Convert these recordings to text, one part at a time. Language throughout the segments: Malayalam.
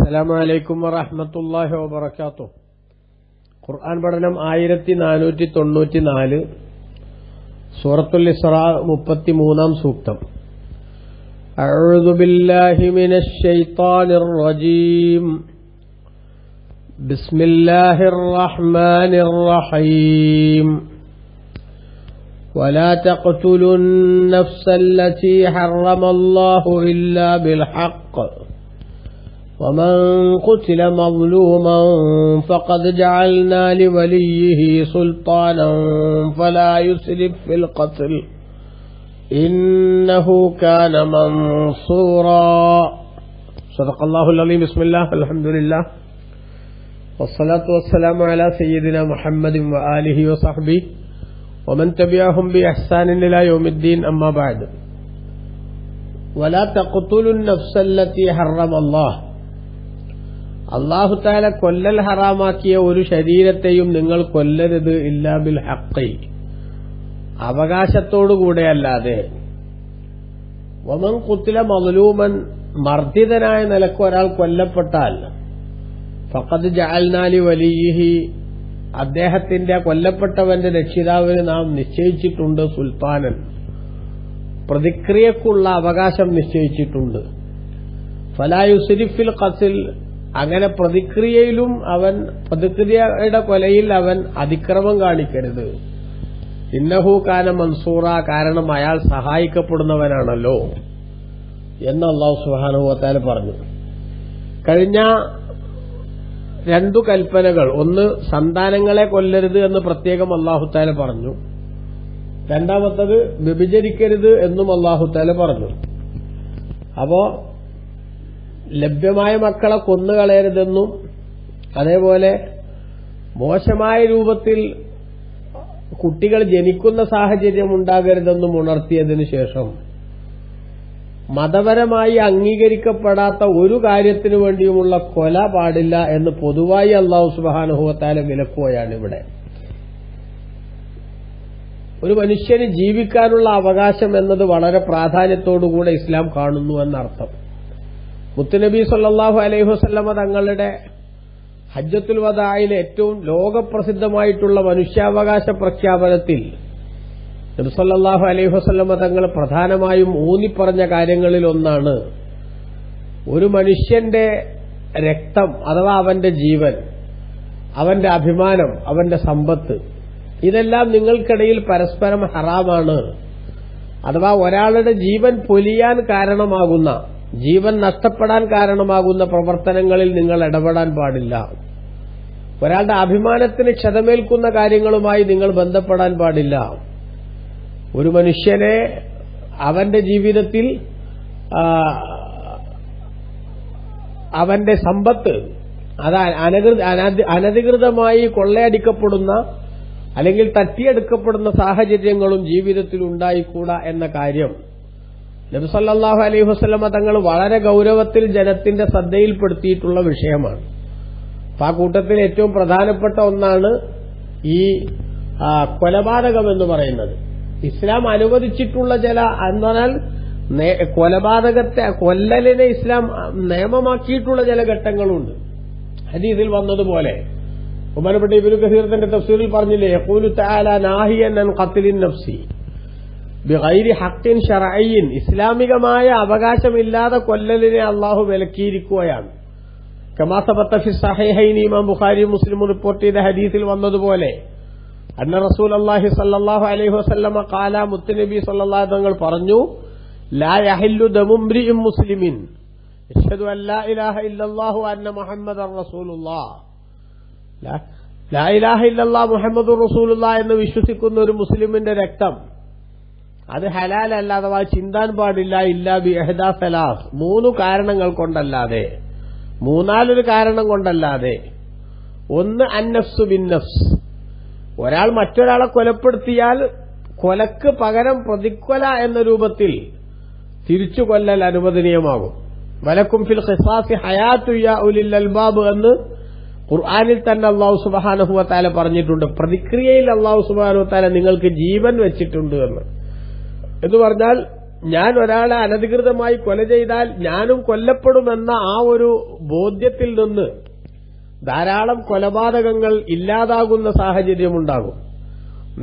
അസ്സലാമു അലൈക്കും വറഹ്മത്തുള്ളാഹി വബറകാതുഹു. ഖുർആൻ പഠനം 1494, സൂറത്തുൽ ഇസ്റാ 33-ാം സൂക്തം. അഊദു ബില്ലാഹി മിനശ് ശൈത്വാനിർ റജീം. ബിസ്മില്ലാഹിർ റഹ്മാനിർ റഹീം. ولا تقتلوا النفس التي حرم الله إلا بالحق ومن قتل مظلوما فقد جعلنا لوليه سلطانا فلا يسرف في القتل إنه كان منصورا. صدق الله العظيم. بسم الله الحمد لله والصلاة والسلام على سيدنا محمد وآله وصحبه ومن تبعهم بإحسان إلى يوم الدين. أما بعد. ولا تقتلوا النفس التي حرم الله. അല്ലാഹു തആല കൊല്ലൽ ഹറാമാക്കിയ ഒരു ശരീരത്തെയും നിങ്ങൾ കൊല്ലരുത് ഇല്ലാ ബിൽ ഹഖ്, അവകാശത്തോടുകൂടെ അല്ലാതെ. വമൻ ഖുതില മദ്ലൂമൻ, മർദ്ദിതനായ നിലക്ക് ഒരാൾ കൊല്ലപ്പെട്ടാൽ, ഫഖദ് ജഅൽനാ ലി വലിയിഹി, അദ്ദേഹത്തിന്റെ കൊല്ലപ്പെട്ടവന്റെ രക്ഷിതാവിന് നാം നിശ്ചയിച്ചിട്ടുണ്ട് സുൽത്താനൻ, പ്രതിക്രിയക്കുള്ള അവകാശം നിശ്ചയിച്ചിട്ടുണ്ട്. ഫലാ യുസ്രിഫ് ഫിൽ ഖത്ൽ, അങ്ങനെ പ്രതിക്രിയയിലും പ്രതിക്രിയയുടെ കൊലയിൽ അവൻ അതിക്രമം കാണിക്കരുത്. ഇന്നഹു കാന മൻസൂറ, കാരണം അയാൾ സഹായിക്കപ്പെടുന്നവനാണല്ലോ എന്ന് അല്ലാഹു സുബ്ഹാനഹു വ തആല പറഞ്ഞു. കഴിഞ്ഞ രണ്ടു കൽപ്പനകൾ, ഒന്ന് സന്താനങ്ങളെ കൊല്ലരുത് എന്ന് പ്രത്യേകം അല്ലാഹു തആല പറഞ്ഞു, രണ്ടാമത്തത് വ്യഭിചരിക്കരുത് എന്നും അല്ലാഹു തആല പറഞ്ഞു. അപ്പോ ലഭ്യമായ മക്കളെ കൊന്നുകളയരുതെന്നും അതേപോലെ മോശമായ രൂപത്തിൽ കുട്ടികൾ ജനിക്കുന്ന സാഹചര്യം ഉണ്ടാകരുതെന്നും ഉണർത്തിയതിനു ശേഷം മതപരമായി അംഗീകരിക്കപ്പെടാത്ത ഒരു കാര്യത്തിനു വേണ്ടിയുമുള്ള കൊല പാടില്ല എന്ന് പൊതുവായി അല്ലാഹു സുബ്ഹാനഹു വ തആല വിലക്കുകയാണ്. ഇവിടെ ഒരു മനുഷ്യന് ജീവിക്കാനുള്ള അവകാശം എന്നത് വളരെ പ്രാധാന്യത്തോടുകൂടെ ഇസ്ലാം കാണുന്നു എന്നർത്ഥം. മുത്തുനബി സല്ലല്ലാഹു അലൈഹി വസല്ലമ തങ്ങളുടെ ഹജ്ജത്തുൽ വദാഇലെ ഏറ്റവും ലോകപ്രസിദ്ധമായിട്ടുള്ള മനുഷ്യാവകാശ പ്രഖ്യാപനത്തിൽ നബി സല്ലല്ലാഹു അലൈഹി വസല്ലമ തങ്ങൾ പ്രധാനമായും ഊന്നിപ്പറഞ്ഞ കാര്യങ്ങളിൽ ഒന്നാണ്, ഒരു മനുഷ്യന്റെ രക്തം അഥവാ അവന്റെ ജീവൻ, അവന്റെ അഭിമാനം, അവന്റെ സമ്പത്ത്, ഇതെല്ലാം നിങ്ങൾക്കിടയിൽ പരസ്പരം ഹറാമാണ്. അഥവാ ഒരാളുടെ ജീവൻ പൊലിയാൻ കാരണമാകുന്ന, ജീവൻ നഷ്ടപ്പെടാൻ കാരണമാകുന്ന പ്രവർത്തനങ്ങളിൽ നിങ്ങൾ ഇടപെടാൻ പാടില്ല. ഒരാളുടെ അഭിമാനത്തിന് ക്ഷതമേൽക്കുന്ന കാര്യങ്ങളുമായി നിങ്ങൾ ബന്ധപ്പെടാൻ പാടില്ല. ഒരു മനുഷ്യനെ അവന്റെ ജീവിതത്തിൽ അവന്റെ സമ്പത്ത് അത് അനധികൃതമായി കൊള്ളയടിക്കപ്പെടുന്ന അല്ലെങ്കിൽ തട്ടിയെടുക്കപ്പെടുന്ന സാഹചര്യങ്ങളും ജീവിതത്തിൽ ഉണ്ടായിക്കൂടാ എന്ന കാര്യം നബി സല്ലല്ലാഹു അലൈഹി വസല്ലമ തങ്ങൾ വളരെ ഗൌരവത്തിൽ ജനത്തിന്റെ ശ്രദ്ധയിൽപ്പെടുത്തിയിട്ടുള്ള വിഷയമാണ്. ആ കൂട്ടത്തിൽ ഏറ്റവും പ്രധാനപ്പെട്ട ഒന്നാണ് ഈ കൊലപാതകം എന്ന് പറയുന്നത്. ഇസ്ലാം അനുവദിച്ചിട്ടുള്ള ചില, എന്നാൽ കൊല്ലലിനെ ഇസ്ലാം നിയമമാക്കിയിട്ടുള്ള ചില ഘട്ടങ്ങളുണ്ട്. ഹദീസിൽ വന്നതുപോലെ ബഹുമാനപ്പെട്ട ഇബ്നു കസീർ തന്റെ തഫ്സീറിൽ പറഞ്ഞില്ലേ, യഖൂലു തആല നാഹിയൻ അൻ ഖത്ലിൻ നഫ്സി ബിഗൈരി ഹഖ്ഖിൻ ശർഈൻ, ഇസ്ലാമികമായ അവകാശമില്ലാതെ കൊല്ലലിനെ അല്ലാഹു വിലക്കിയിരിക്കുകയാണ്. കമാ സബത ഫി സ്വഹീഹൈനി, ഇമാം ബുഖാരി മുസ്ലിം റിപ്പോർട്ട് ചെയ്ത ഹദീസിൽ വന്നതുപോലെ, അന്ന റസൂലുള്ളാഹി സ്വല്ലല്ലാഹു അലൈഹി വസല്ലമ ഖാല, മുത്തുനബി സ്വല്ലല്ലാഹു അലൈഹി വസല്ലം പറഞ്ഞു, ലാ യഹില്ലു ദമു ഇംറിഇൻ മുസ്ലിമിൻ യശ്ഹദു അൻ ലാ ഇലാഹ ഇല്ലല്ലാഹു അന്ന മുഹമ്മദർ റസൂലുള്ളാഹ്, ലാ ഇലാഹ ഇല്ലല്ലാഹ് മുഹമ്മദുർ റസൂലുള്ളാഹ് എന്ന് വിശ്വസിക്കുന്ന ഒരു മുസ്ലിമിന്റെ രക്തം അത് ഹലാലല്ല, അഥവാ ചിന്താൻ പാടില്ല, ഇല്ലാ ബി ഇഹ്ദാ സലാസ്, മൂന്ന് കാരണങ്ങൾ കൊണ്ടല്ലാതെ, മൂന്നാലൊരു കാരണം കൊണ്ടല്ലാതെ. ഒന്ന് അന്നഫ്സു ബിൻ നഫ്സ്, ഒരാൾ മറ്റൊരാളെ കൊലപ്പെടുത്തിയാൽ കൊലക്ക് പകരം പ്രതിക്കൊല എന്ന രൂപത്തിൽ തിരിച്ചു കൊല്ലൽ അനുവദനീയമാകും. വലക്കും ഫിൽ ഖിസാസി ഹയാത്തു യാ ഉലിൽ അൽബാബ് എന്ന് ഖുർആനിൽ തന്നെ അല്ലാഹു സുബ്ഹാനഹു വ തആല പറഞ്ഞിട്ടുണ്ട്. പ്രതിക്രിയയിൽ അല്ലാഹു സുബ്ഹാനഹു വ തആല നിങ്ങൾക്ക് ജീവൻ വെച്ചിട്ടുണ്ട് എന്ന് പറഞ്ഞാൽ ഞാൻ ഒരാളെ അനധികൃതമായി കൊല ചെയ്താൽ ഞാനും കൊല്ലപ്പെടുമെന്ന ആ ഒരു ബോധ്യത്തിൽ നിന്ന് ധാരാളം കൊലപാതകങ്ങൾ ഇല്ലാതാകുന്ന സാഹചര്യമുണ്ടാകും.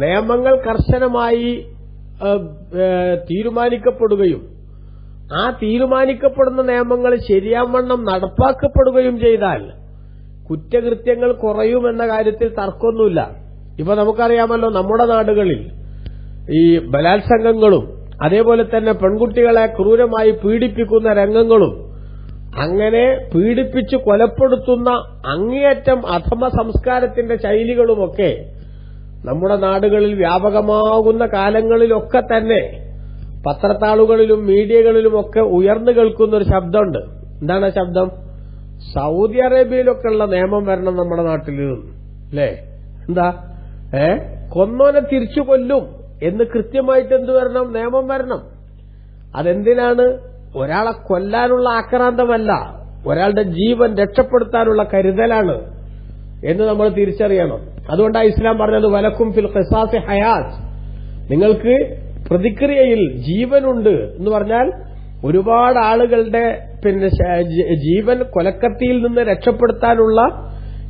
നിയമങ്ങൾ കർശനമായി തീരുമാനിക്കപ്പെടുകയും ആ തീരുമാനിക്കപ്പെടുന്ന നിയമങ്ങൾ ശരിയാവണ്ണം നടപ്പാക്കപ്പെടുകയും ചെയ്താൽ കുറ്റകൃത്യങ്ങൾ കുറയുമെന്ന കാര്യത്തിൽ തർക്കമൊന്നുമില്ല. ഇപ്പൊ നമുക്കറിയാമല്ലോ, നമ്മുടെ നാടുകളിൽ ഈ ബലാത്സംഗങ്ങളും അതേപോലെ തന്നെ പെൺകുട്ടികളെ ക്രൂരമായി പീഡിപ്പിക്കുന്ന രംഗങ്ങളും അങ്ങനെ പീഡിപ്പിച്ച് കൊലപ്പെടുത്തുന്ന അങ്ങേയറ്റം അധമ സംസ്കാരത്തിന്റെ ശൈലികളുമൊക്കെ നമ്മുടെ നാടുകളിൽ വ്യാപകമാകുന്ന കാലങ്ങളിലൊക്കെ തന്നെ പത്രത്താളുകളിലും മീഡിയകളിലുമൊക്കെ ഉയർന്നു കേൾക്കുന്ന ഒരു ശബ്ദമുണ്ട്. എന്താണ് ആ ശബ്ദം? സൗദി അറേബ്യയിലൊക്കെ ഉള്ള നിയമം വരണം നമ്മുടെ നാട്ടിൽ, അല്ലേ? എന്താ കൊന്നോനെ തിരിച്ചു കൊല്ലും എന്ന് കൃത്യമായിട്ട് എന്ത് വരണം? നിയമം വരണം. അതെന്തിനാണ്? ഒരാളെ കൊല്ലാനുള്ള ആക്രാന്തമല്ല, ഒരാളുടെ ജീവൻ രക്ഷപ്പെടുത്താനുള്ള കരുതലാണ് എന്ന് നമ്മൾ തിരിച്ചറിയണം. അതുകൊണ്ടാണ് ഇസ്ലാം പറഞ്ഞത് വലക്കും ഫിൽ ഖിസാസി ഹയാത്ത്, നിങ്ങൾക്ക് പ്രതിക്രിയയിൽ ജീവനുണ്ട് എന്ന് പറഞ്ഞാൽ ഒരുപാട് ആളുകളുടെ ജീവൻ കൊലക്കത്തിയിൽ നിന്ന് രക്ഷപ്പെടുത്താനുള്ള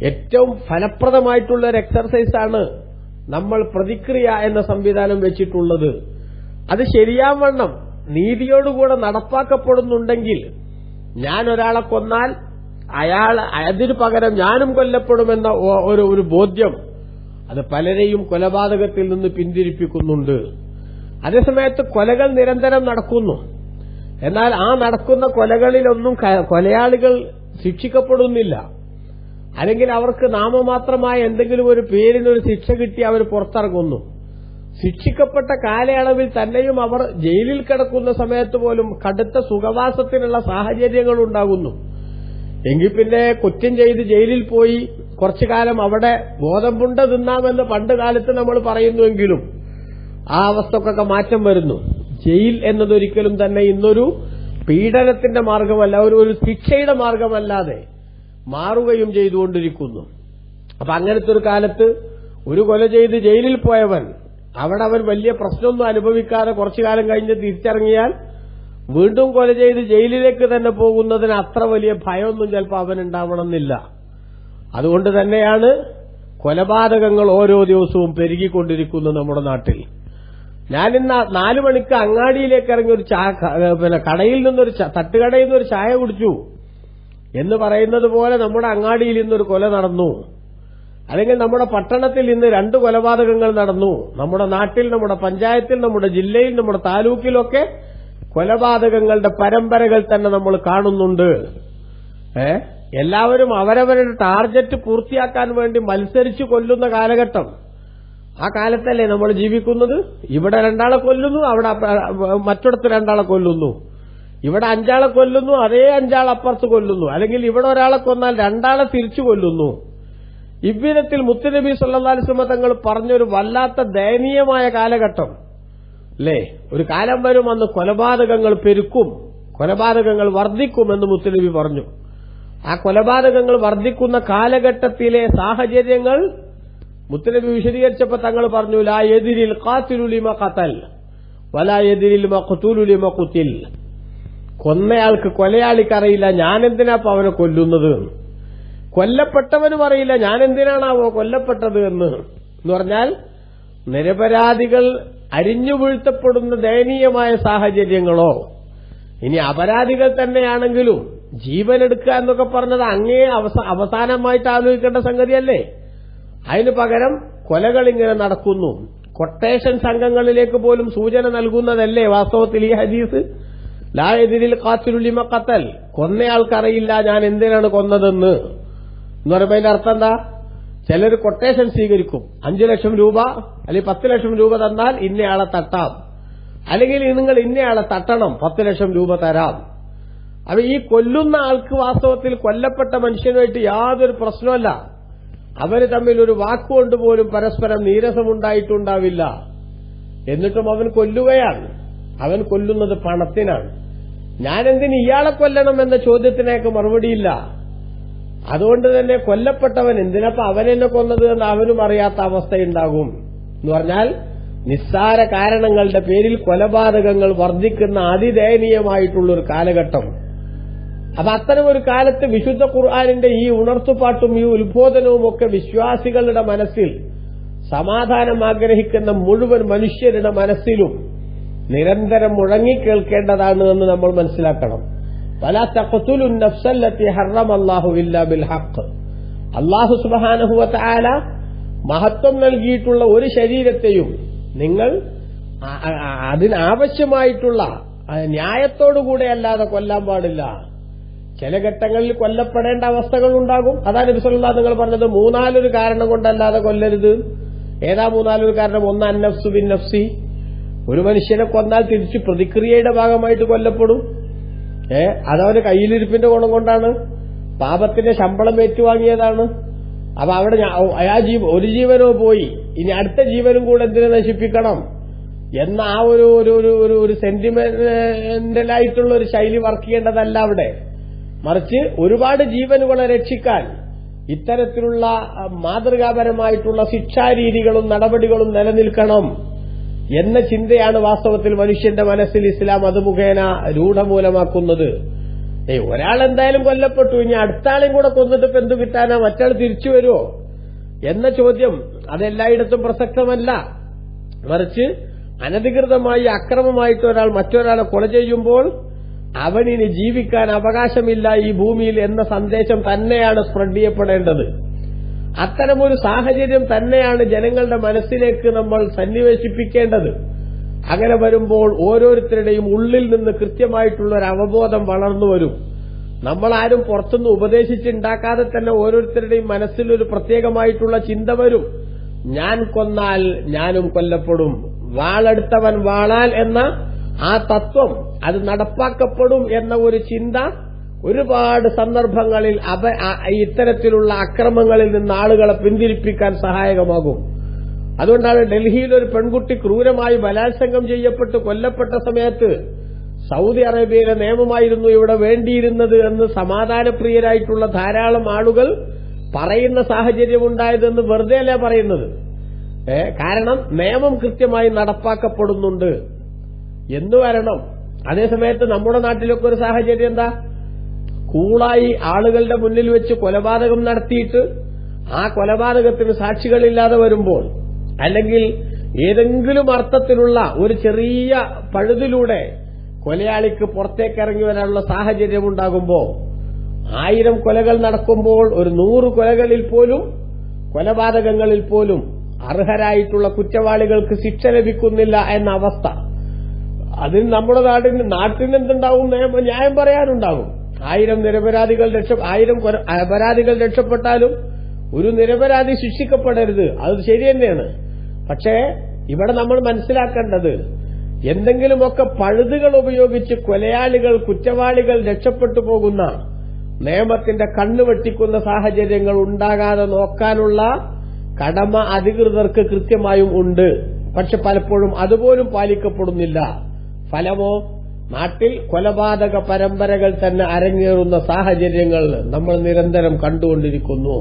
ഏറ്റവും ഫലപ്രദമായിട്ടുള്ള ഒരു എക്സർസൈസാണ് നമ്മൾ പ്രതിക്രിയ എന്ന സംവിധാനം വെച്ചിട്ടുള്ളത്. അത് ശരിയാവണ്ണം നീതിയോടുകൂടെ നടപ്പാക്കപ്പെടുന്നുണ്ടെങ്കിൽ, ഞാൻ ഒരാളെ കൊന്നാൽ അതിനു പകരം ഞാനും കൊല്ലപ്പെടുമെന്ന ഒരു ബോധ്യം അത് പലരെയും കൊലപാതകത്തിൽ നിന്ന് പിന്തിരിപ്പിക്കുന്നുണ്ട്. അതേസമയത്ത് കൊലകൾ നിരന്തരം നടക്കുന്നു. എന്നാൽ ആ നടക്കുന്ന കൊലകളിലൊന്നും കൊലയാളികൾ ശിക്ഷിക്കപ്പെടുന്നില്ല. അല്ലെങ്കിൽ അവർക്ക് നാമമാത്രമായ എന്തെങ്കിലും ഒരു പേരിനൊരു ശിക്ഷ കിട്ടി അവർ പുറത്തിറങ്ങുന്നു. ശിക്ഷിക്കപ്പെട്ട കാലയളവിൽ തന്നെയും അവർ ജയിലിൽ കിടക്കുന്ന സമയത്ത് പോലും കടുത്ത സുഖവാസത്തിനുള്ള സാഹചര്യങ്ങൾ ഉണ്ടാകുന്നു. എങ്കിൽ പിന്നെ കുറ്റം ചെയ്ത് ജയിലിൽ പോയി കുറച്ചു കാലം അവിടെ ഗോതമ്പുണ്ട തിന്നാമെന്ന് പണ്ട് കാലത്ത് നമ്മൾ പറയുന്നുവെങ്കിലും ആ അവസ്ഥക്കൊക്കെ മാറ്റം വരുന്നു. ജയിൽ എന്നതൊരിക്കലും തന്നെ ഇന്നൊരു പീഡനത്തിന്റെ മാർഗമല്ല, ഒരു ശിക്ഷയുടെ മാർഗമല്ലാതെ മാറുകയും ചെയ്തുകൊണ്ടിരിക്കുന്നു. അപ്പൊ അങ്ങനത്തെ ഒരു കാലത്ത് ഒരു കൊല ചെയ്ത് ജയിലിൽ പോയവൻ അവിടെ അവൻ വലിയ പ്രശ്നമൊന്നും അനുഭവിക്കാതെ കുറച്ചു കാലം കഴിഞ്ഞ് തിരിച്ചിറങ്ങിയാൽ വീണ്ടും കൊല ചെയ്ത് ജയിലിലേക്ക് തന്നെ പോകുന്നതിന് അത്ര വലിയ ഭയമൊന്നും ചിലപ്പോൾ അവനുണ്ടാവണമെന്നില്ല. അതുകൊണ്ട് തന്നെയാണ് കൊലപാതകങ്ങൾ ഓരോ ദിവസവും പെരുകിക്കൊണ്ടിരിക്കുന്നത് നമ്മുടെ നാട്ടിൽ. ഞാനിന്ന് 4 മണിക്ക് അങ്ങാടിയിലേക്ക് ഇറങ്ങി ഒരു കടയിൽ നിന്നൊരു തട്ടുകടയിൽ നിന്നൊരു ചായ കുടിച്ചു എന്ന് പറയുന്നത് പോലെ നമ്മുടെ അങ്ങാടിയിൽ ഇന്നൊരു കൊല നടന്നു. അല്ലെങ്കിൽ നമ്മുടെ പട്ടണത്തിൽ ഇന്ന് 2 കൊലപാതകങ്ങൾ നടന്നു. നമ്മുടെ നാട്ടിൽ, നമ്മുടെ പഞ്ചായത്തിൽ, നമ്മുടെ ജില്ലയിൽ, നമ്മുടെ താലൂക്കിലൊക്കെ കൊലപാതകങ്ങളുടെ പരമ്പരകൾ തന്നെ നമ്മൾ കാണുന്നുണ്ട്. എല്ലാവരും അവരവരുടെ ടാർഗറ്റ് പൂർത്തിയാക്കാൻ വേണ്ടി മത്സരിച്ചു കൊല്ലുന്ന കാലഘട്ടം. ആ കാലത്തല്ലേ നമ്മൾ ജീവിക്കുന്നത്? ഇവിടെ 2 ആളെ കൊല്ലുന്നു, അവിടെ മറ്റിടത്ത് 2 ആളെ കൊല്ലുന്നു. ഇവിടെ 5 ആളെ കൊല്ലുന്നു, അതേ 5 ആൾ അപ്പുറത്ത് കൊല്ലുന്നു. അല്ലെങ്കിൽ ഇവിടെ ഒരാളെ കൊന്നാൽ 2 ആളെ തിരിച്ചു കൊല്ലുന്നു. ഇவ்விധത്തിൽ മുത്തുനബി സല്ലല്ലാഹു അലൈഹി വസല്ലം തങ്ങൾ പറഞ്ഞൊരു വല്ലാത്ത ദയനീയമായ കാലഘട്ടം അല്ലേ? ഒരു കാലം വരും അന്ന് കൊലപാതകങ്ങൾ പെരുക്കും, കൊലപാതകങ്ങൾ വർദ്ധിക്കുമെന്ന് മുത്തുനബി പറഞ്ഞു. ആ കൊലപാതകങ്ങൾ വർദ്ധിക്കുന്ന കാലഘട്ടത്തിലെ സാഹചര്യങ്ങൾ മുത്തുനബി വിശദീകരിച്ചപ്പോൾ തങ്ങൾ പറഞ്ഞു, ലാ യദ്രിൽ ഖാതിലു ലിമ ഖതൽ വലാ യദ്രിൽ മഖ്തൂലു ലിമ ഖുതിൽ. കൊന്നയാൾക്ക്, കൊലയാളിക്കറിയില്ല ഞാൻ എന്തിനാ അവനെ കൊല്ലുന്നത്. കൊല്ലപ്പെട്ടവനും അറിയില്ല ഞാൻ എന്തിനാണാവോ കൊല്ലപ്പെട്ടത് എന്ന് പറഞ്ഞാൽ നിരപരാധികൾ അരിഞ്ഞു വീഴ്ത്തപ്പെടുന്ന ദയനീയമായ സാഹചര്യങ്ങളോ, ഇനി അപരാധികൾ തന്നെയാണെങ്കിലും ജീവനെടുക്കുക എന്നൊക്കെ പറഞ്ഞത് അങ്ങേ അവസാനമായിട്ട് ആലോചിക്കേണ്ട സംഗതിയല്ലേ? അതിനു പകരം കൊലകൾ ഇങ്ങനെ നടക്കുന്നു. കൊട്ടേഷൻ സംഘങ്ങളിലേക്ക് പോലും സൂചന നൽകുന്നതല്ലേ വാസ്തവത്തിൽ ഈ ഹദീസ്? ലാ യദ്രിൽ ഖാതിലു ലിമ ഖതൽ. കൊന്നയാൾക്കറിയില്ല ഞാൻ എന്തിനാണ് കൊന്നതെന്ന് എന്ന് പറയുമ്പോൾ അതിന്റെ അർത്ഥം എന്താ? ചിലർ കൊട്ടേഷൻ സ്വീകരിക്കും. 5 ലക്ഷം രൂപ അല്ലെങ്കിൽ 10 ലക്ഷം രൂപ തന്നാൽ ഇന്നയാളെ തട്ടാം, അല്ലെങ്കിൽ നിങ്ങൾ ഇന്നയാളെ തട്ടണം, 10 ലക്ഷം രൂപ തരാം. അപ്പൊ ഈ കൊല്ലുന്ന ആൾക്ക് വാസ്തവത്തിൽ കൊല്ലപ്പെട്ട മനുഷ്യനുമായിട്ട് യാതൊരു പ്രശ്നമല്ല. അവര് തമ്മിൽ ഒരു വാക്കുകൊണ്ട് പോലും പരസ്പരം നീരസമുണ്ടായിട്ടുണ്ടാവില്ല. എന്നിട്ടും അവൻ കൊല്ലുകയാണ്. അവൻ കൊല്ലുന്നത് പണത്തിനാണ്. ഞാനെന്തിന് ഇയാളെ കൊല്ലണം എന്ന ചോദ്യത്തിനേക്ക് മറുപടിയില്ല. അതുകൊണ്ട് തന്നെ കൊല്ലപ്പെട്ടവൻ എന്തിനപ്പോ അവനെന്നെ കൊന്നത് എന്ന് അവനും അറിയാത്ത അവസ്ഥയുണ്ടാകും. എന്ന് പറഞ്ഞാൽ നിസ്സാര കാരണങ്ങളുടെ പേരിൽ കൊലപാതകങ്ങൾ വർദ്ധിക്കുന്ന അതിദയനീയമായിട്ടുള്ളൊരു കാലഘട്ടം. അപ്പൊ അത്തരമൊരു കാലത്ത് വിശുദ്ധ ഖുർആനിന്റെ ഈ ഉണർത്തുപാട്ടും ഈ ഉത്ബോധനവും ഒക്കെ വിശ്വാസികളുടെ മനസ്സിൽ, സമാധാനം ആഗ്രഹിക്കുന്ന മുഴുവൻ മനുഷ്യരുടെ മനസ്സിലും നിരന്തരം മുഴങ്ങിക്കേൾക്കേണ്ടതാണ് എന്ന് നമ്മൾ മനസ്സിലാക്കണം. വലാ തഖ്തുലു നഫ്സല്ലതി ഹറമല്ലാഹു ഇല്ലാ ബിൽ ഹഖ്. അല്ലാഹു സുബ്ഹാനഹു വ തആല മഹത്വം നൽകിയിട്ടുള്ള ഒരു ശരീരത്തെയും നിങ്ങൾ അതിനാവശ്യമായിട്ടുള്ള ന്യായത്തോടുകൂടെ അല്ലാതെ കൊല്ലാൻ പാടില്ല. ചില ഘട്ടങ്ങളിൽ കൊല്ലപ്പെടേണ്ട അവസ്ഥകളുണ്ടാകും. അതാണ് നബി സല്ലല്ലാഹു നിങ്ങൾ പറഞ്ഞത്, മൂന്നാലൊരു കാരണം കൊണ്ടല്ലാതെ കൊല്ലരുത്. ഏതാ മൂന്നാലൊരു കാരണം? ഒന്ന് അന്നഫ്സു ബിൻ നഫ്സി. ഒരു മനുഷ്യനെ കൊന്നാൽ തിരിച്ച് പ്രതിക്രിയയുടെ ഭാഗമായിട്ട് കൊല്ലപ്പെടും. അതവന് കയ്യിലിരിപ്പിന്റെ ഗുണം കൊണ്ടാണ്, പാപത്തിന്റെ ശമ്പളം ഏറ്റുവാങ്ങിയതാണ്. അപ്പൊ അവിടെ ഒരു ജീവനോ പോയി, ഇനി അടുത്ത ജീവനും കൂടെ എന്തിനെ നശിപ്പിക്കണം എന്ന ആ ഒരു സെന്റിമെന്റലായിട്ടുള്ള ഒരു ശൈലി വർക്ക് ചെയ്യേണ്ടതല്ല അവിടെ. മറിച്ച് ഒരുപാട് ജീവനുകളെ രക്ഷിക്കാൻ ഇത്തരത്തിലുള്ള മാതൃകാപരമായിട്ടുള്ള ശിക്ഷാരീതികളും നടപടികളും നിലനിൽക്കണം എന്ന ചിന്തയാണ് വാസ്തവത്തിൽ മനുഷ്യന്റെ മനസ്സിൽ ഇസ്ലാം അത് മുഖേന രൂഢമൂലമാക്കുന്നത്. ഒരാൾ എന്തായാലും കൊല്ലപ്പെട്ടു, ഇനി അടുത്ത ആളെയും കൂടെ കൊന്നിട്ട് ഇപ്പൊ എന്തു കിട്ടാനാ, മറ്റാൾ തിരിച്ചു വരുമോ എന്ന ചോദ്യം അതെല്ലായിടത്തും പ്രസക്തമല്ല. മറിച്ച് അനധികൃതമായി അക്രമമായിട്ട് ഒരാൾ മറ്റൊരാളെ കൊല ചെയ്യുമ്പോൾ അവനിനി ജീവിക്കാൻ അവകാശമില്ല ഈ ഭൂമിയിൽ എന്ന സന്ദേശം തന്നെയാണ് സ്പ്രെഡ് ചെയ്യപ്പെടേണ്ടത്. അത്തരമൊരു സാഹചര്യം തന്നെയാണ് ജനങ്ങളുടെ മനസ്സിലേക്ക് നമ്മൾ സന്നിവേശിപ്പിക്കേണ്ടത്. അങ്ങനെ വരുമ്പോൾ ഓരോരുത്തരുടെയും ഉള്ളിൽ നിന്ന് കൃത്യമായിട്ടുള്ള ഒരു അവബോധം വളർന്നു വരും. നമ്മളാരും പുറത്തുനിന്ന് ഉപദേശിച്ചുണ്ടാക്കാതെ തന്നെ ഓരോരുത്തരുടെയും മനസ്സിലൊരു പ്രത്യേകമായിട്ടുള്ള ചിന്ത വരും. ഞാൻ കൊന്നാൽ ഞാനും കൊല്ലപ്പെടും, വാളെടുത്തവൻ വാളാൽ എന്ന ആ തത്വം അത് നടപ്പാക്കപ്പെടും എന്ന ഒരു ചിന്ത ഒരുപാട് സന്ദർഭങ്ങളിൽ ഇത്തരത്തിലുള്ള അക്രമങ്ങളിൽ നിന്ന് ആളുകളെ പിന്തിരിപ്പിക്കാൻ സഹായകമാകും. അതുകൊണ്ടാണ് ഡൽഹിയിൽ ഒരു പെൺകുട്ടി ക്രൂരമായി ബലാത്സംഗം ചെയ്യപ്പെട്ട് കൊല്ലപ്പെട്ട സമയത്ത് സൗദി അറേബ്യയിലെ നിയമമായിരുന്നു ഇവിടെ വേണ്ടിയിരുന്നത് എന്ന് സമാധാനപ്രിയരായിട്ടുള്ള ധാരാളം ആളുകൾ പറയുന്ന സാഹചര്യമുണ്ടായതെന്ന് വെറുതെ അല്ല പറയുന്നത്. കാരണം നിയമം കൃത്യമായി നടപ്പാക്കപ്പെടുന്നുണ്ട് എന്ന് വരണം. അതേസമയത്ത് നമ്മുടെ നാട്ടിലൊക്കെ ഒരു സാഹചര്യം എന്താ, കൂളായി ആളുകളുടെ മുന്നിൽ വെച്ച് കൊലപാതകം നടത്തിയിട്ട് ആ കൊലപാതകത്തിന് സാക്ഷികളില്ലാതെ വരുമ്പോൾ, അല്ലെങ്കിൽ ഏതെങ്കിലും അർത്ഥത്തിലുള്ള ഒരു ചെറിയ പഴുതിലൂടെ കൊലയാളിക്ക് പുറത്തേക്ക് ഇറങ്ങി വരാനുള്ള സാഹചര്യമുണ്ടാകുമ്പോൾ, 1000 കൊലകൾ നടക്കുമ്പോൾ ഒരു 100 കൊലകളിൽ പോലും, കൊലപാതകങ്ങളിൽ പോലും അർഹരായിട്ടുള്ള കുറ്റവാളികൾക്ക് ശിക്ഷ ലഭിക്കുന്നില്ല എന്ന അവസ്ഥ, അതിന് നമ്മുടെ നാട്ടിനെന്തുണ്ടാവും? ന്യായം പറയാനുണ്ടാകും. 1000 അപരാധികൾ രക്ഷപ്പെട്ടാലും ഒരു നിരപരാധി ശിക്ഷിക്കപ്പെടരുത്, അത് ശരി തന്നെയാണ്. പക്ഷേ ഇവിടെ നമ്മൾ മനസ്സിലാക്കേണ്ടത്, എന്തെങ്കിലുമൊക്കെ പഴുതുകൾ ഉപയോഗിച്ച് കൊലയാളികൾ, കുറ്റവാളികൾ രക്ഷപ്പെട്ടു പോകുന്ന, നിയമത്തിന്റെ കണ്ണ് വെട്ടിക്കുന്ന സാഹചര്യങ്ങൾ ഉണ്ടാകാതെ നോക്കാനുള്ള കടമ അധികൃതർക്ക് കൃത്യമായും ഉണ്ട്. പക്ഷെ പലപ്പോഴും അതുപോലും പാലിക്കപ്പെടുന്നില്ല. ഫലമോ നാട്ടിൽ കൊലപാതക പരമ്പരകൾ തന്നെ അരങ്ങേറുന്ന സാഹചര്യങ്ങൾ നമ്മൾ നിരന്തരം കണ്ടുകൊണ്ടിരിക്കുന്നു.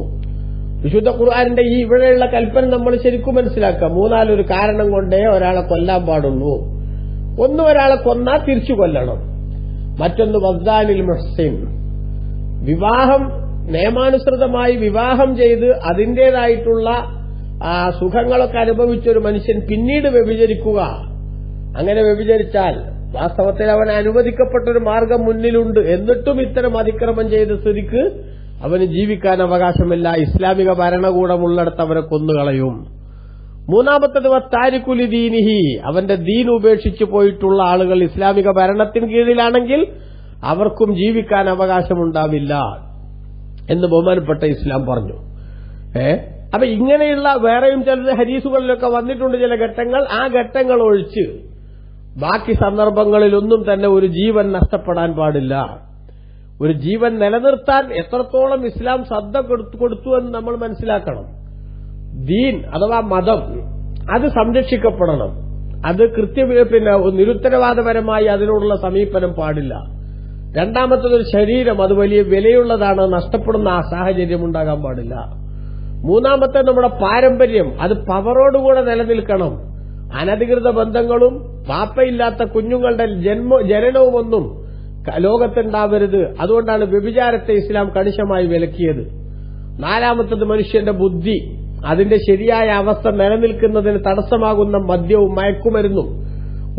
വിശുദ്ധ ഖുർആനിന്റെ ഈ ഇവിടെയുള്ള കൽപ്പന നമ്മൾ ശരിക്കും മനസ്സിലാക്കുക. 3-4 കാരണം കൊണ്ടേ ഒരാളെ കൊല്ലാൻ പാടുള്ളൂ. ഒന്ന്, ഒരാളെ കൊന്നാൽ തിരിച്ചു കൊല്ലണം. മറ്റൊന്ന് വസ്ദാനിൽ മുഹ്സിൻ, വിവാഹം നിയമാനുസൃതമായി വിവാഹം ചെയ്ത് അതിന്റേതായിട്ടുള്ള സുഖങ്ങളൊക്കെ അനുഭവിച്ചൊരു മനുഷ്യൻ പിന്നീട് വ്യഭിചരിക്കുക. അങ്ങനെ വ്യഭിചരിച്ചാൽ വാസ്തവത്തിൽ അവൻ അനുവദിക്കപ്പെട്ടൊരു മാർഗം മുന്നിലുണ്ട്, എന്നിട്ടും ഇത്തരം അതിക്രമം ചെയ്ത സ്ഥിതിക്ക് അവന് ജീവിക്കാൻ അവകാശമില്ല. ഇസ്ലാമിക ഭരണകൂടമുള്ളിടത്ത് അവരെ കൊന്നുകളയും. മൂന്നാമത്തത് വത്താരിക്കുലി ദീനിഹി, അവന്റെ ദീൻ ഉപേക്ഷിച്ചു പോയിട്ടുള്ള ആളുകൾ ഇസ്ലാമിക ഭരണത്തിന് കീഴിലാണെങ്കിൽ അവർക്കും ജീവിക്കാൻ അവകാശമുണ്ടാവില്ല എന്ന് ബഹുമാനപ്പെട്ട ഇസ്ലാം പറഞ്ഞു. അപ്പൊ ഇങ്ങനെയുള്ള വേറെയും ചില ഹദീസുകളിലൊക്കെ വന്നിട്ടുണ്ട് ചില ഘട്ടങ്ങൾ. ആ ഘട്ടങ്ങൾ ഒഴിച്ച് ബാക്കി സന്ദർഭങ്ങളിലൊന്നും തന്നെ ഒരു ജീവൻ നഷ്ടപ്പെടാൻ പാടില്ല. ഒരു ജീവൻ നിലനിർത്താൻ എത്രത്തോളം ഇസ്ലാം ശ്രദ്ധ കൊടുത്തു എന്ന് നമ്മൾ മനസ്സിലാക്കണം. ദീൻ അഥവാ മതം അത് സംരക്ഷിക്കപ്പെടണം. അത് നിരുത്തരവാദപരമായി അതിനോടുള്ള സമീപനം പാടില്ല. രണ്ടാമത്തതൊരു ശരീരം, അത് വലിയ വിലയുള്ളതാണ്, നഷ്ടപ്പെടുന്ന ആ സാഹചര്യം ഉണ്ടാകാൻ പാടില്ല. മൂന്നാമത്തെ നമ്മുടെ പാരമ്പര്യം, അത് പവറോടുകൂടെ നിലനിൽക്കണം. അനധികൃത ബന്ധങ്ങളും വാപ്പയില്ലാത്ത കുഞ്ഞുങ്ങളുടെ ജനനവുമൊന്നും ലോകത്തുണ്ടാവരുത്. അതുകൊണ്ടാണ് വ്യഭിചാരത്തെ ഇസ്ലാം കണിശമായി വിലക്കിയത്. നാലാമത്തത് മനുഷ്യന്റെ ബുദ്ധി, അതിന്റെ ശരിയായ അവസ്ഥ നിലനിൽക്കുന്നതിന് തടസ്സമാകുന്ന മദ്യവും മയക്കുമരുന്നും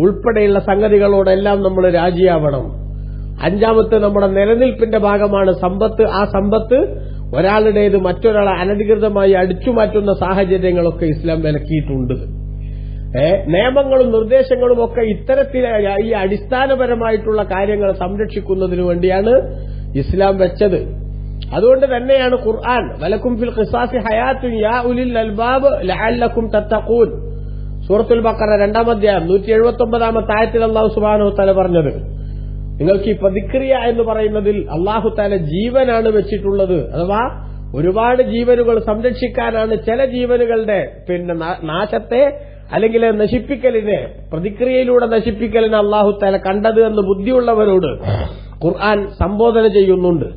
ഉൾപ്പെടെയുള്ള സംഗതികളോടെല്ലാം നമ്മൾ രാജിയാവണം. അഞ്ചാമത്തെ നമ്മുടെ നിലനിൽപ്പിന്റെ ഭാഗമാണ് സമ്പത്ത്. ആ സമ്പത്ത് ഒരാളുടേത് മറ്റൊരാളെ അനധികൃതമായി അടിച്ചുമാറ്റുന്ന സാഹചര്യങ്ങളൊക്കെ ഇസ്ലാം വിലക്കിയിട്ടുണ്ട്. നിയമങ്ങളും നിർദ്ദേശങ്ങളും ഒക്കെ ഇത്തരത്തിൽ ഈ അടിസ്ഥാനപരമായിട്ടുള്ള കാര്യങ്ങൾ സംരക്ഷിക്കുന്നതിനു വേണ്ടിയാണ് ഇസ്ലാം വെച്ചത്. അതുകൊണ്ട് തന്നെയാണ് ഖുർആൻ വലക്കും ഫിൽ ഖിസാസി ഹയാത്തുൻ യാ ഉലിൽ അൽബാബ് ലഅല്ലക്കും തത്തഖൂൻ സൂറത്തുൽ ബഖറ 2-ാം അധ്യായം 179-ാമത്തെ ആയത്തിൽ അല്ലാഹു സുബ്ഹാനഹു വ തആല പറഞ്ഞത്, നിങ്ങൾക്ക് ഈ പ്രതിക്രിയ എന്ന് പറയുന്നതിൽ അല്ലാഹു തആല ജീവനാണ് വെച്ചിട്ടുള്ളത്. അഥവാ ഒരുപാട് ജീവനുകൾ സംരക്ഷിക്കാനാണ് ചില ജീവനുകളുടെ നാശത്തെ അല്ലെങ്കിൽ നശിപ്പിക്കലിനെ, പ്രതിക്രിയയിലൂടെ നശിപ്പിക്കലിനെ അല്ലാഹു തആല കണ്ടത് എന്ന് ബുദ്ധിയുള്ളവരോട് ഖുർആൻ സംബോധന ചെയ്യുന്നുണ്ട്.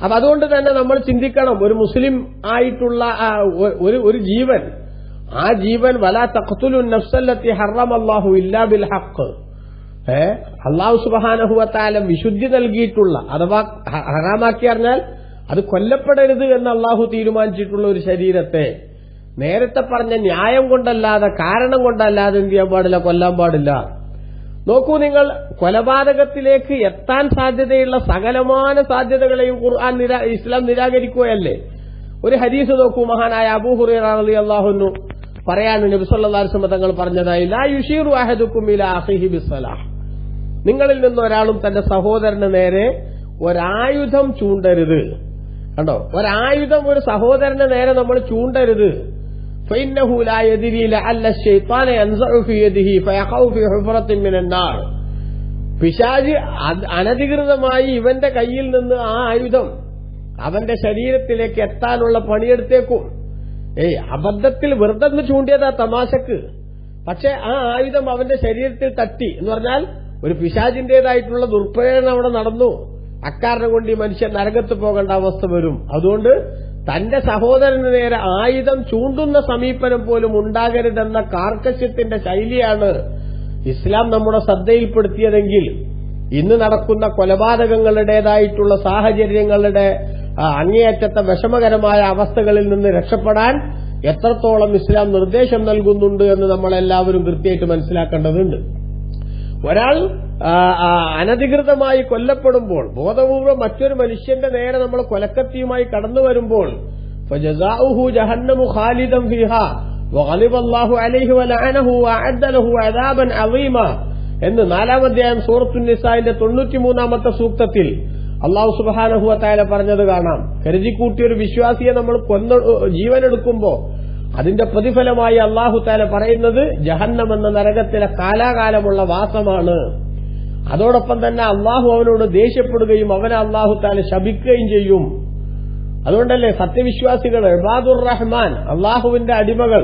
അപ്പൊ അതുകൊണ്ട് തന്നെ നമ്മൾ ചിന്തിക്കണം, ഒരു മുസ്ലിം ആയിട്ടുള്ള ഒരു ജീവൻ, ആ ജീവൻ വലാ തഖ്തുലുൻ നഫ്സല്ലത്തി ഹറമല്ലാഹു ഇല്ലാ ബിൽ ഹഖ്, അല്ലാഹു സുബ്ഹാനഹു വ തആല വിശുദ്ധി നൽകിയിട്ടുള്ള, അഥവാ ഹറാമാക്കി പറഞ്ഞാൽ അത് കൊല്ലപ്പെടരുത് എന്ന് അല്ലാഹു തീരുമാനിച്ചിട്ടുള്ള ഒരു ശരീരത്തെ നേരത്തെ പറഞ്ഞ ന്യായം കൊണ്ടല്ലാതെ കാരണം കൊണ്ടല്ലാതെ എന്ത് ചെയ്യാൻ പാടില്ല, കൊല്ലാൻ പാടില്ല. നോക്കൂ നിങ്ങൾ, കൊലപാതകത്തിലേക്ക് എത്താൻ സാധ്യതയുള്ള സകലമാന സാധ്യതകളെയും ഖുർആൻ ഇസ്ലാം നിരാകരിക്കുകയല്ലേ. ഒരു ഹദീസ് നോക്കൂ, മഹാനായ അബൂ ഹുറൈറ റളിയല്ലാഹു അൻഹു പറയാണ്, നബി സല്ലല്ലാഹു അലൈഹി വസല്ലം തങ്ങൾ പറഞ്ഞതായി, ലാ യുശീറു അഹദുക്കും ഇലാ അഖീഹി ബിസ്സലാഹ്, നിങ്ങളിൽ നിന്ന് ഒരാളും തന്റെ സഹോദരന് നേരെ ഒരായുധം ചൂണ്ടരുത്. കണ്ടോ, ഒരായുധം ഒരു സഹോദരന് നേരെ നമ്മൾ ചൂണ്ടരുത്. فإنه لا يدري لعل الشيطان ينزع في يده فيقع في حفرة من النار, പിശാച് അനധികൃതമായി ഇവന്റെ കയ്യിൽ നിന്ന് ആ ആയുധം അവന്റെ ശരീരത്തിലേക്ക് എത്താനുള്ള പണിയെടുത്തേക്കും. അബദ്ധത്തിൽ വെറുതെ ചൂണ്ടിയതാ തമാശക്ക്, പക്ഷെ ആ ആയുധം അവന്റെ ശരീരത്തിൽ തട്ടി എന്ന് പറഞ്ഞാൽ ഒരു പിശാചിന്റേതായിട്ടുള്ള ദുർപ്രേരണ അവിടെ നടന്നു. അക്കാരണം കൊണ്ട് ഈ മനുഷ്യൻ നരകത്ത് പോകേണ്ട അവസ്ഥ വരും. അതുകൊണ്ട് തന്റെ സഹോദരന് നേരെ ആയുധം ചൂണ്ടുന്ന സമീപനം പോലും ഉണ്ടാകരുതെന്ന കാർക്കശ്യത്തിന്റെ ശൈലിയാണ് ഇസ്ലാം നമ്മുടെ ശ്രദ്ധയിൽപ്പെടുത്തിയതെങ്കിൽ ഇന്ന് നടക്കുന്ന കൊലപാതകങ്ങളുടേതായിട്ടുള്ള സാഹചര്യങ്ങളുടെ അങ്ങേയറ്റത്തെ വിഷമകരമായ അവസ്ഥകളിൽ നിന്ന് രക്ഷപ്പെടാൻ എത്രത്തോളം ഇസ്ലാം നിർദ്ദേശം നൽകുന്നുണ്ട് എന്ന് നമ്മളെല്ലാവരും കൃത്യമായിട്ട് മനസ്സിലാക്കേണ്ടതുണ്ട്. ഒരാൾ അനധികൃതമായി കൊല്ലപ്പെടുമ്പോൾ, ബോധപൂർവ്വം മറ്റൊരു മനുഷ്യന്റെ നേരെ നമ്മൾ കൊലക്കത്തിയുമായി കടന്നു വരുമ്പോൾ, ഫജസാഉഹു ജഹന്നമു ഖാലിദൻ ഫീഹാ വഗളിബ അല്ലാഹു അലൈഹി വലഅനഹു വഅദ്ദ ലഹു അദാബൻ അളീമ എന്ന് 4-ാം അധ്യായം സൂറത്തുൻ നിസാഇന്റെ 93-ാമത്തെ സൂക്തത്തിൽ അല്ലാഹു സുബ്ഹാനഹു വ തആല പറഞ്ഞത് കാണാം. കരുതിക്കൂട്ടിയ ഒരു വിശ്വാസിയെ നമ്മൾ ജീവനെടുക്കുമ്പോ അതിന്റെ പ്രതിഫലമായി അല്ലാഹു തആല പറയുന്നത് ജഹന്നം എന്ന നരകത്തിലെ കാലാകാലമുള്ള വാസമാണ്. അതോടൊപ്പം തന്നെ അള്ളാഹു അവനോട് ദേഷ്യപ്പെടുകയും അവനെ അള്ളാഹു തആല ശപിക്കുകയും ചെയ്യും. അതുകൊണ്ടല്ലേ സത്യവിശ്വാസികൾ, ഇബാദുർ റഹ്മാൻ, അള്ളാഹുവിന്റെ അടിമകൾ,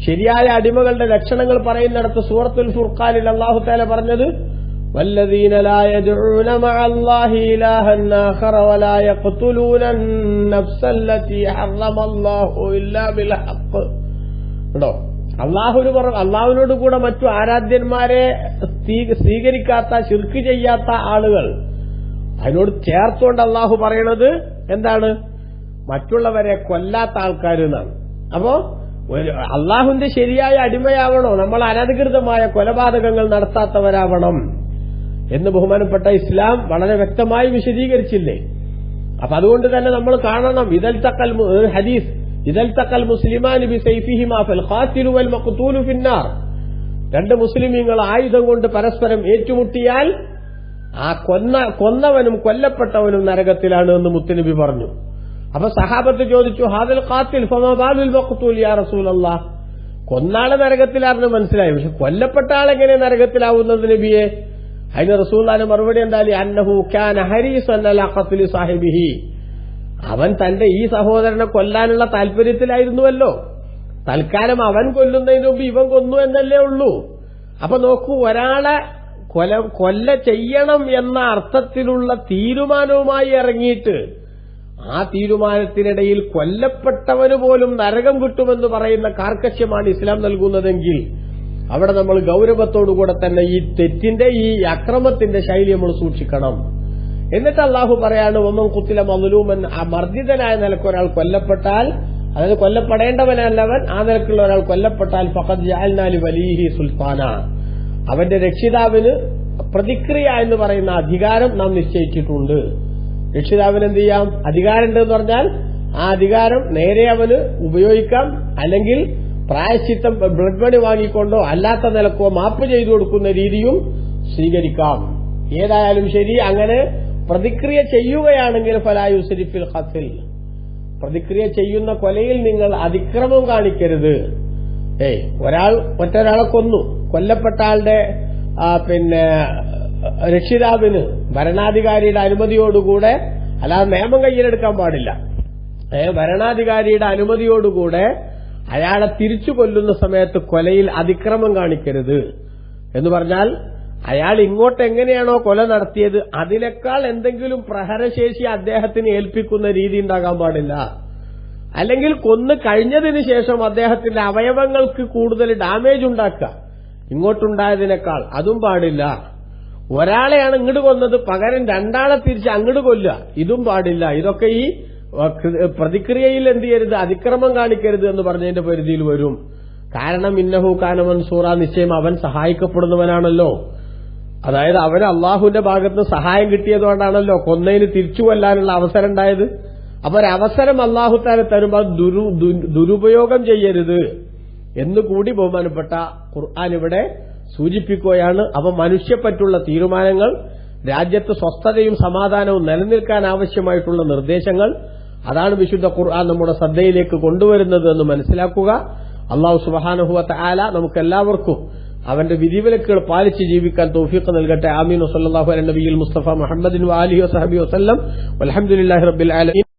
ശരിയായ അടിമകളുടെ ലക്ഷണങ്ങൾ പറയുന്നിടത്ത് സൂറത്തുൽ ഫുർഖാനിൽ അള്ളാഹു തആല പറഞ്ഞത്, വല്ലദീന ലാ യദ്ഊന മഅല്ലാഹി ഇലാഹൻ ആഖറ വലാ യഖ്തുലൂന അൻ-നഫ്സല്ലതി ഹറമല്ലാഹു ഇല്ലാ ബിൽ ഹഖ്. കേട്ടോ, അള്ളാഹുവിനോട് കൂടെ മറ്റു ആരാധ്യന്മാരെ സ്വീകരിക്കാത്ത, ശിർക്ക് ചെയ്യാത്ത ആളുകൾ, അതിനോട് ചേർത്തുകൊണ്ട് അള്ളാഹു പറയണത് എന്താണ്? മറ്റുള്ളവരെ കൊല്ലാത്ത ആൾക്കാർ എന്നാണ്. അപ്പോ അള്ളാഹുവിന്റെ ശരിയായ അടിമയാവണോ, നമ്മൾ അനധികൃതമായ കൊലപാതകങ്ങൾ നടത്താത്തവരാവണം എന്ന് ബഹുമാനപ്പെട്ട ഇസ്ലാം വളരെ വ്യക്തമായി വിശദീകരിച്ചില്ലേ. അപ്പൊ അതുകൊണ്ട് തന്നെ നമ്മൾ കാണണം, ഹദീസ് ഇദൽതഖൽ മുസ്ലിമാനി ബിസൈഫിഹിമാ ഫൽ ഖാതിലു വൽ മഖ്തൂലു ഫിന്നാർ, രണ്ട് മുസ്ലിമീങ്ങൾ ആയുധം കൊണ്ട് പരസ്പരം ഏറ്റുമുട്ടിയാൽ ആ കൊന്നവനും കൊല്ലപ്പെട്ടവനും നരകത്തിലാണ് എന്ന് മുത്തുനബി പറഞ്ഞു. അപ്പൊ സഹാബത്ത് ചോദിച്ചു, ഹാദൽ ഖാതിൽ ഫമാ ബാലുൽ മഖ്തൂൽ യാ റസൂലല്ലാഹ്, കൊന്നാളെ നരകത്തിലാണെന്ന് മനസ്സിലായി, പക്ഷെ കൊല്ലപ്പെട്ട ആളെങ്ങനെ നരകത്തിലാവുന്നത് നബിയെ? അതിന് റസൂലുള്ളാഹിന്റെ മറുപടി എന്തായാലും, അന്നഹു കാന ഹരീസൻ അലാ ഖത്ലി സാഹിബിഹി, അവൻ തന്റെ ഈ സഹോദരനെ കൊല്ലാനുള്ള താല്പര്യത്തിലായിരുന്നുവല്ലോ. തൽക്കാലം അവൻ കൊല്ലുന്നതിന് മുമ്പ് ഇവൻ കൊന്നു എന്നല്ലേ ഉള്ളൂ. അപ്പൊ നോക്കൂ, ഒരാളെ കൊല്ല ചെയ്യണം എന്ന അർത്ഥത്തിലുള്ള തീരുമാനവുമായി ഇറങ്ങിയിട്ട് ആ തീരുമാനത്തിനിടയിൽ കൊല്ലപ്പെട്ടവന് പോലും നരകം കിട്ടുമെന്ന് പറയുന്ന കാർക്കശ്യമാണ് ഇസ്ലാം നൽകുന്നതെങ്കിൽ അവിടെ നമ്മൾ ഗൌരവത്തോടുകൂടെ തന്നെ ഈ തെറ്റിന്റെ ഈ അക്രമത്തിന്റെ ശൈലി നമ്മൾ സൂക്ഷിക്കണം. എന്നിട്ട് അള്ളാഹു പറയാണ്, ഒമൻ ഖുത്തില മദ്ലൂമൻ, ആ മർദ്ദിതനായ നിലക്ക് ഒരാൾ കൊല്ലപ്പെട്ടാൽ, അതായത് കൊല്ലപ്പെടേണ്ടവനല്ലവൻ, ആ നിലക്കുള്ള ഒരാൾ കൊല്ലപ്പെട്ടാൽ ഫഖദ് ജഅൽനാ ലിവലിഹി സുൽത്താന, അവന്റെ രക്ഷിതാവിന് പ്രതിക്രിയ എന്ന് പറയുന്ന അധികാരം നാം നിശ്ചയിച്ചിട്ടുണ്ട്. രക്ഷിതാവിന് എന്ത് ചെയ്യാം? അധികാരമുണ്ട് എന്ന് പറഞ്ഞാൽ ആ അധികാരം നേരെ അവന് ഉപയോഗിക്കാം, അല്ലെങ്കിൽ പ്രായശ്ചിത്തം ബ്ലഡ് മണി വാങ്ങിക്കൊണ്ടോ അല്ലാത്ത നിലക്കോ മാപ്പ് ചെയ്തു കൊടുക്കുന്ന രീതിയും സ്വീകരിക്കാം. ഏതായാലും ശരി, അങ്ങനെ പ്രതിക്രിയ ചെയ്യുകയാണെങ്കിൽ ഫലാ യുസ്രിഫിൽ ഖത്ൽ, പ്രതിക്രിയ ചെയ്യുന്ന കൊലയിൽ നിങ്ങൾ അതിക്രമം കാണിക്കരുത്. ഒരാൾ മറ്റൊരാളെ കൊന്നു, കൊല്ലപ്പെട്ട ആളുടെ രക്ഷിതാവിന് ഭരണാധികാരിയുടെ അനുമതിയോടുകൂടെ, അല്ലാതെ നിയമം കയ്യിലെടുക്കാൻ പാടില്ല, ഭരണാധികാരിയുടെ അനുമതിയോടുകൂടെ അയാളെ തിരിച്ചു കൊല്ലുന്ന സമയത്ത് കൊലയിൽ അതിക്രമം കാണിക്കരുത് എന്ന് പറഞ്ഞാൽ, അയാൾ ഇങ്ങോട്ട് എങ്ങനെയാണോ കൊല നടത്തിയത് അതിനേക്കാൾ എന്തെങ്കിലും പ്രഹരശേഷി അദ്ദേഹത്തിന് ഏൽപ്പിക്കുന്ന രീതി ഉണ്ടാകാൻ പാടില്ല. അല്ലെങ്കിൽ കൊന്നു കഴിഞ്ഞതിന് ശേഷം അദ്ദേഹത്തിന്റെ അവയവങ്ങൾക്ക് കൂടുതൽ ഡാമേജ് ഉണ്ടാക്കുക ഇങ്ങോട്ടുണ്ടായതിനേക്കാൾ, അതും പാടില്ല. ഒരാളെയാണ് ഇങ്ങോട്ട് കൊന്നത്, പകരം രണ്ടാളെ തിരിച്ച് അങ്ങോട്ട് കൊല്ലുക, ഇതും പാടില്ല. ഇതൊക്കെ ഈ പ്രതിക്രിയയിൽ എന്ത് ചെയ്യരുത്? അതിക്രമം കാണിക്കരുത് എന്ന് പറഞ്ഞതിന്റെ പരിധിയിൽ വരും. കാരണം ഇന്നഹു കാന മൻസൂറ, നിശ്ചയം അവൻ സഹായിക്കപ്പെടുന്നവനാണല്ലോ. അതായത് അവന് അള്ളാഹുവിന്റെ ഭാഗത്ത് സഹായം കിട്ടിയതുകൊണ്ടാണല്ലോ കൊന്നതിന് തിരിച്ചു കൊല്ലാനുള്ള അവസരം ഉണ്ടായത്. അപ്പൊ ഒരവസരം അള്ളാഹു താല തരുമ്പോൾ ദുരുപയോഗം ചെയ്യരുത് എന്നുകൂടി ബഹുമാനപ്പെട്ട ഖുർആൻ ഇവിടെ സൂചിപ്പിക്കുകയാണ്. അപ്പൊ മനുഷ്യപ്പറ്റുള്ള തീരുമാനങ്ങൾ, രാജ്യത്ത് സ്വസ്ഥതയും സമാധാനവും നിലനിൽക്കാൻ ആവശ്യമായിട്ടുള്ള നിർദ്ദേശങ്ങൾ, അതാണ് വിശുദ്ധ ഖുർആൻ നമ്മുടെ ശ്രദ്ധയിലേക്ക് കൊണ്ടുവരുന്നത് എന്ന് മനസ്സിലാക്കുക. അല്ലാഹു സുബ്ഹാനഹു വ തആല നമുക്കെല്ലാവർക്കും അവന്റെ വിധിവിലക്കുകൾ പാലിച്ച് ജീവിക്കാൻ തൗഫീഖ് നൽകട്ടെ. ആമീൻ. വസല്ലല്ലാഹു അലൈഹി നബിയിൽ മുസ്തഫ മുഹമ്മദിൻ വആലിഹി വസഹബിഹി വസല്ലം. വൽഹംദുലില്ലാഹി റബ്ബിൽ ആലമീൻ.